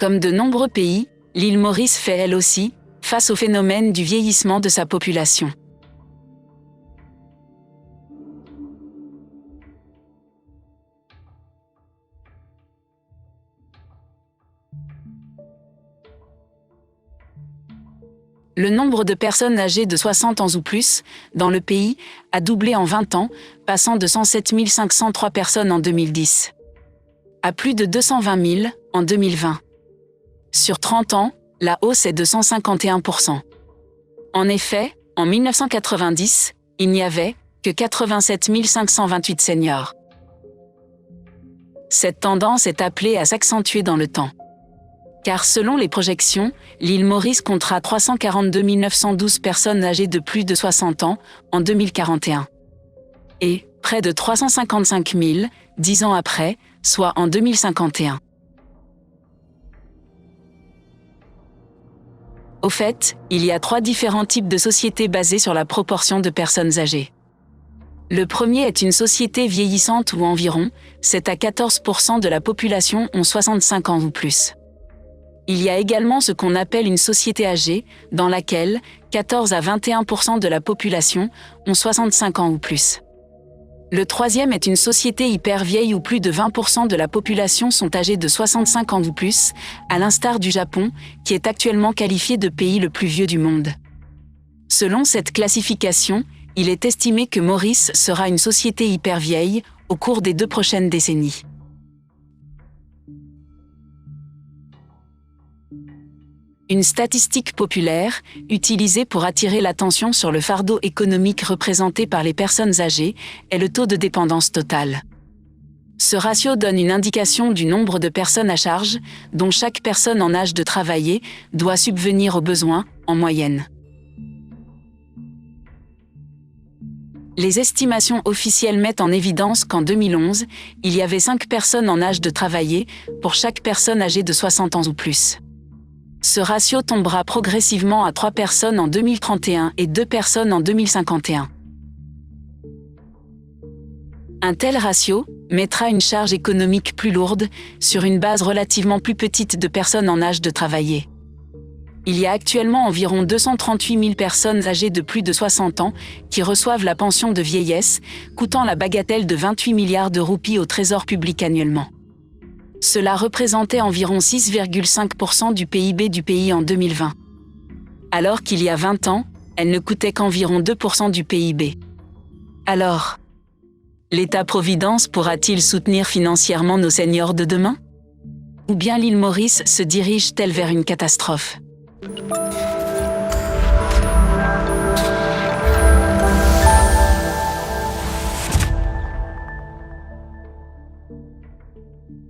Comme de nombreux pays, l'île Maurice fait elle aussi face au phénomène du vieillissement de sa population. Le nombre de personnes âgées de 60 ans ou plus dans le pays a doublé en 20 ans, passant de 107 503 personnes en 2010 à plus de 220 000 en 2020. Sur 30 ans, la hausse est de 151%. En effet, en 1990, il n'y avait que 87 528 seniors. Cette tendance est appelée à s'accentuer dans le temps. Car selon les projections, l'île Maurice comptera 342 912 personnes âgées de plus de 60 ans en 2041. Et près de 355 000, 10 ans après, soit en 2051. Au fait, il y a 3 différents types de sociétés basées sur la proportion de personnes âgées. Le premier est une société vieillissante où environ 7 à 14% de la population ont 65 ans ou plus. Il y a également ce qu'on appelle une société âgée, dans laquelle 14 à 21% de la population ont 65 ans ou plus. Le troisième est une société hyper vieille où plus de 20% de la population sont âgés de 65 ans ou plus, à l'instar du Japon, qui est actuellement qualifié de pays le plus vieux du monde. Selon cette classification, il est estimé que Maurice sera une société hyper vieille au cours des 2 prochaines décennies. Une statistique populaire, utilisée pour attirer l'attention sur le fardeau économique représenté par les personnes âgées, est le taux de dépendance totale. Ce ratio donne une indication du nombre de personnes à charge, dont chaque personne en âge de travailler doit subvenir aux besoins, en moyenne. Les estimations officielles mettent en évidence qu'en 2011, il y avait 5 personnes en âge de travailler pour chaque personne âgée de 60 ans ou plus. Ce ratio tombera progressivement à 3 personnes en 2031 et 2 personnes en 2051. Un tel ratio mettra une charge économique plus lourde sur une base relativement plus petite de personnes en âge de travailler. Il y a actuellement environ 238 000 personnes âgées de plus de 60 ans qui reçoivent la pension de vieillesse, coûtant la bagatelle de 28 milliards de roupies au trésor public annuellement. Cela représentait environ 6,5% du PIB du pays en 2020. Alors qu'il y a 20 ans, elle ne coûtait qu'environ 2% du PIB. Alors, l'État-providence pourra-t-il soutenir financièrement nos seniors de demain? Ou bien l'île Maurice se dirige-t-elle vers une catastrophe?